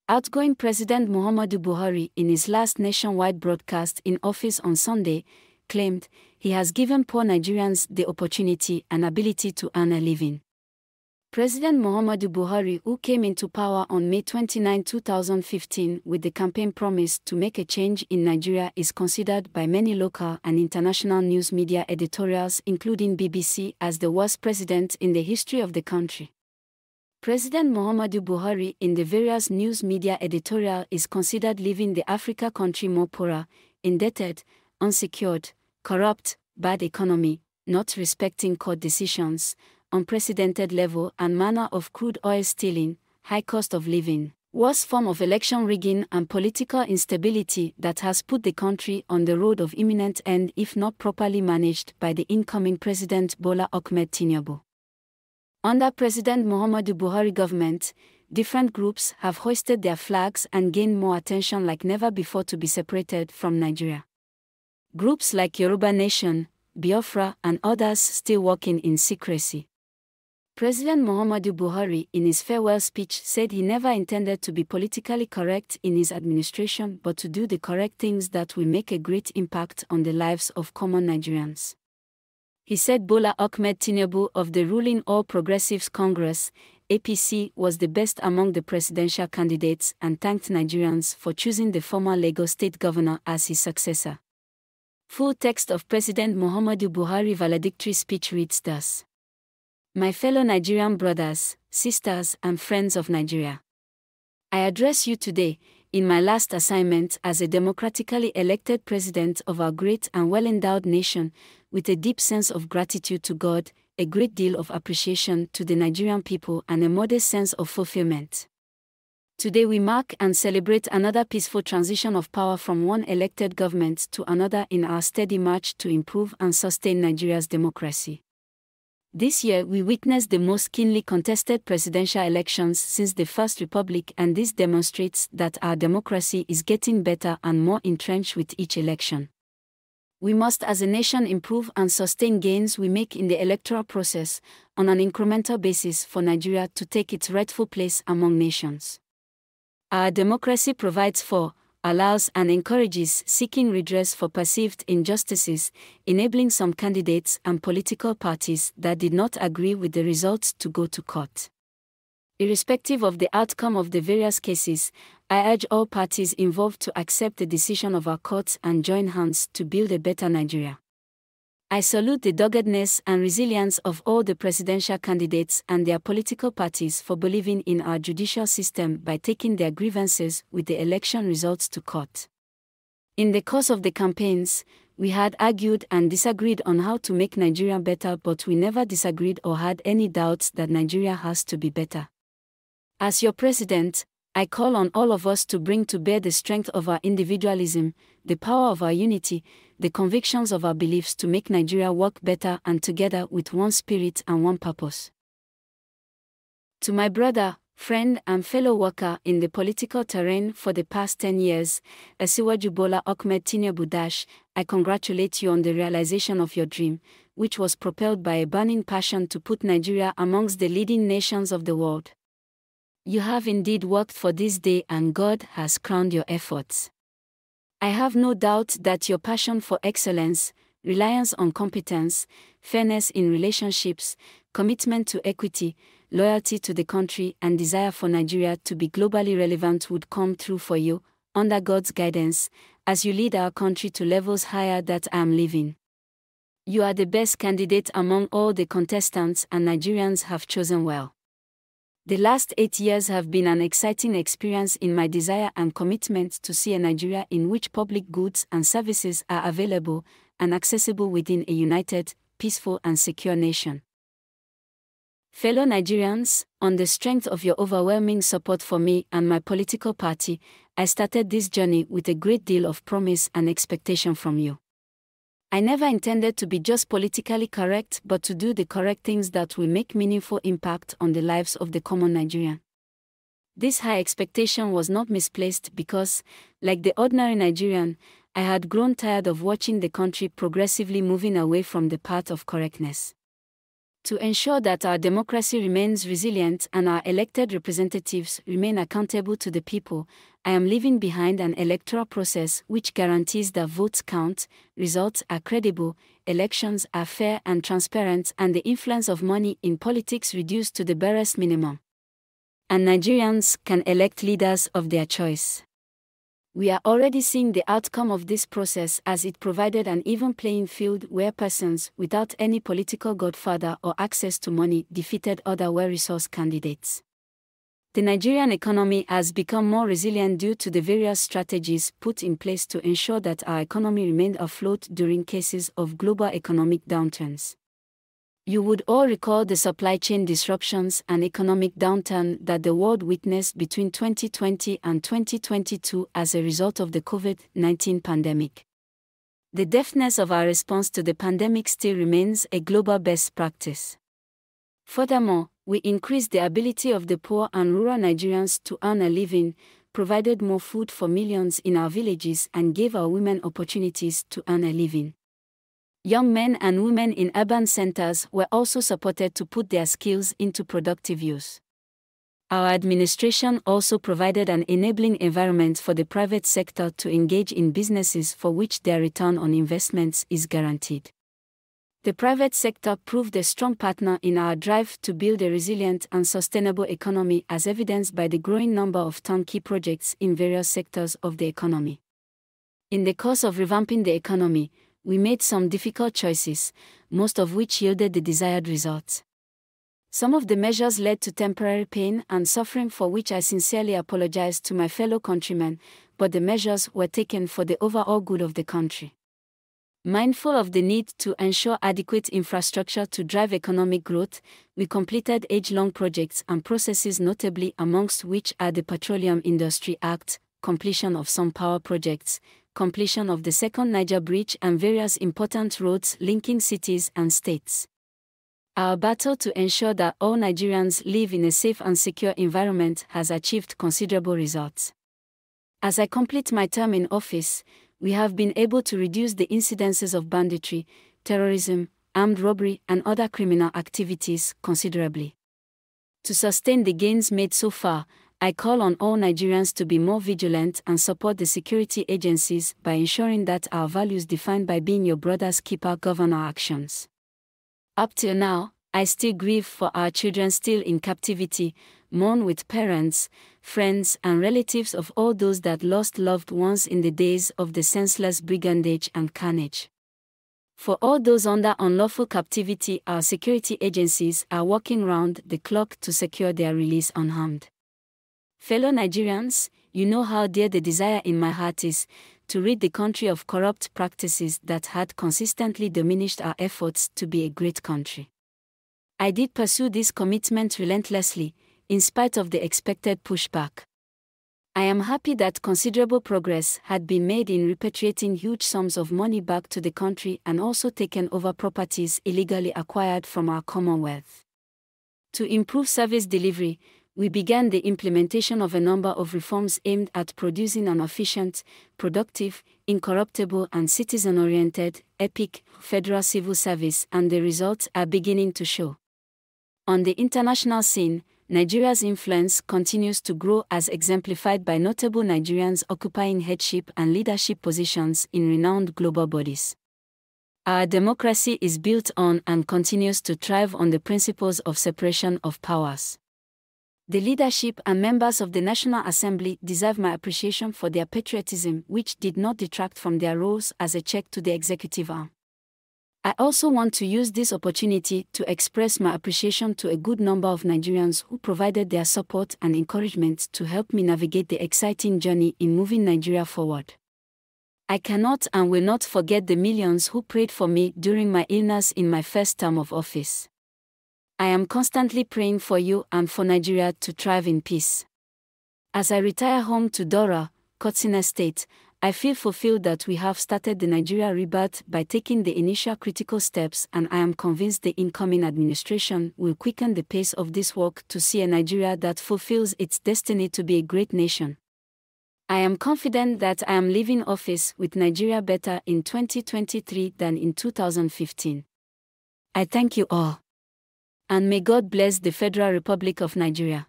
Outgoing President Muhammadu Buhari, in his last nationwide broadcast in office on Sunday, claimed he has given poor Nigerians the opportunity and ability to earn a living. President Muhammadu Buhari, who came into power on May 29, 2015 with the campaign promise to make a change in Nigeria, is considered by many local and international news media editorials including BBC as the worst president in the history of the country. President Muhammadu Buhari in the various news media editorial is considered leaving the Africa country more poorer, indebted, unsecured, corrupt, bad economy, not respecting court decisions, unprecedented level and manner of crude oil stealing, high cost of living, worst form of election rigging and political instability that has put the country on the road of imminent end if not properly managed by the incoming President Bola Ahmed Tinubu. Under President Muhammadu Buhari government, different groups have hoisted their flags and gained more attention like never before to be separated from Nigeria. Groups like Yoruba Nation, Biafra and others still working in secrecy. President Muhammadu Buhari in his farewell speech said he never intended to be politically correct in his administration but to do the correct things that will make a great impact on the lives of common Nigerians. He said Bola Ahmed Tinubu of the ruling All Progressives Congress, APC, was the best among the presidential candidates and thanked Nigerians for choosing the former Lagos State Governor as his successor. Full text of President Muhammadu Buhari valedictory speech reads thus. My fellow Nigerian brothers, sisters, and friends of Nigeria. I address you today, in my last assignment as a democratically elected president of our great and well-endowed nation, with a deep sense of gratitude to God, a great deal of appreciation to the Nigerian people, and a modest sense of fulfillment. Today we mark and celebrate another peaceful transition of power from one elected government to another in our steady march to improve and sustain Nigeria's democracy. This year we witnessed the most keenly contested presidential elections since the First Republic, and this demonstrates that our democracy is getting better and more entrenched with each election. We must as a nation improve and sustain gains we make in the electoral process on an incremental basis for Nigeria to take its rightful place among nations. Our democracy provides for, allows and encourages seeking redress for perceived injustices, enabling some candidates and political parties that did not agree with the results to go to court. Irrespective of the outcome of the various cases, I urge all parties involved to accept the decision of our courts and join hands to build a better Nigeria. I salute the doggedness and resilience of all the presidential candidates and their political parties for believing in our judicial system by taking their grievances with the election results to court. In the course of the campaigns, we had argued and disagreed on how to make Nigeria better, but we never disagreed or had any doubts that Nigeria has to be better. As your president, I call on all of us to bring to bear the strength of our individualism, the power of our unity, the convictions of our beliefs to make Nigeria work better and together with one spirit and one purpose. To my brother, friend and fellow worker in the political terrain for the past 10 years, Asiwaju Bola Ahmed Tinubu, I congratulate you on the realization of your dream, which was propelled by a burning passion to put Nigeria amongst the leading nations of the world. You have indeed worked for this day and God has crowned your efforts. I have no doubt that your passion for excellence, reliance on competence, fairness in relationships, commitment to equity, loyalty to the country and desire for Nigeria to be globally relevant would come true for you, under God's guidance, as you lead our country to levels higher that I am living. You are the best candidate among all the contestants and Nigerians have chosen well. The last 8 years have been an exciting experience in my desire and commitment to see a Nigeria in which public goods and services are available and accessible within a united, peaceful and secure nation. Fellow Nigerians, on the strength of your overwhelming support for me and my political party, I started this journey with a great deal of promise and expectation from you. I never intended to be just politically correct but to do the correct things that will make meaningful impact on the lives of the common Nigerian. This high expectation was not misplaced because, like the ordinary Nigerian, I had grown tired of watching the country progressively moving away from the path of correctness. To ensure that our democracy remains resilient and our elected representatives remain accountable to the people, I am leaving behind an electoral process which guarantees that votes count, results are credible, elections are fair and transparent, and the influence of money in politics reduced to the barest minimum. And Nigerians can elect leaders of their choice. We are already seeing the outcome of this process, as it provided an even playing field where persons without any political godfather or access to money defeated other well-resourced candidates. The Nigerian economy has become more resilient due to the various strategies put in place to ensure that our economy remained afloat during cases of global economic downturns. You would all recall the supply chain disruptions and economic downturn that the world witnessed between 2020 and 2022 as a result of the COVID-19 pandemic. The deftness of our response to the pandemic still remains a global best practice. Furthermore, we increased the ability of the poor and rural Nigerians to earn a living, provided more food for millions in our villages, and gave our women opportunities to earn a living. Young men and women in urban centers were also supported to put their skills into productive use. Our administration also provided an enabling environment for the private sector to engage in businesses for which their return on investments is guaranteed. The private sector proved a strong partner in our drive to build a resilient and sustainable economy, as evidenced by the growing number of turnkey projects in various sectors of the economy. In the course of revamping the economy, we made some difficult choices, most of which yielded the desired results. Some of the measures led to temporary pain and suffering, for which I sincerely apologize to my fellow countrymen, but the measures were taken for the overall good of the country. Mindful of the need to ensure adequate infrastructure to drive economic growth, we completed age-long projects and processes, notably amongst which are the Petroleum Industry Act, completion of some power projects, completion of the Second Niger Bridge, and various important roads linking cities and states. Our battle to ensure that all Nigerians live in a safe and secure environment has achieved considerable results. As I complete my term in office, we have been able to reduce the incidences of banditry, terrorism, armed robbery, and other criminal activities considerably. To sustain the gains made so far, I call on all Nigerians to be more vigilant and support the security agencies by ensuring that our values defined by being your brother's keeper govern our actions. Up till now, I still grieve for our children still in captivity, mourn with parents, friends, and relatives of all those that lost loved ones in the days of the senseless brigandage and carnage. For all those under unlawful captivity, our security agencies are working round the clock to secure their release unharmed. Fellow Nigerians, you know how dear the desire in my heart is to rid the country of corrupt practices that had consistently diminished our efforts to be a great country. I did pursue this commitment relentlessly, in spite of the expected pushback. I am happy that considerable progress had been made in repatriating huge sums of money back to the country and also taken over properties illegally acquired from our Commonwealth. To improve service delivery, we began the implementation of a number of reforms aimed at producing an efficient, productive, incorruptible, and citizen-oriented, epic, federal civil service, and the results are beginning to show. On the international scene, Nigeria's influence continues to grow, as exemplified by notable Nigerians occupying headship and leadership positions in renowned global bodies. Our democracy is built on and continues to thrive on the principles of separation of powers. The leadership and members of the National Assembly deserve my appreciation for their patriotism, which did not detract from their roles as a check to the executive arm. I also want to use this opportunity to express my appreciation to a good number of Nigerians who provided their support and encouragement to help me navigate the exciting journey in moving Nigeria forward. I cannot and will not forget the millions who prayed for me during my illness in my first term of office. I am constantly praying for you and for Nigeria to thrive in peace. As I retire home to Dora, Katsina State, I feel fulfilled that we have started the Nigeria rebirth by taking the initial critical steps, and I am convinced the incoming administration will quicken the pace of this work to see a Nigeria that fulfills its destiny to be a great nation. I am confident that I am leaving office with Nigeria better in 2023 than in 2015. I thank you all. And may God bless the Federal Republic of Nigeria.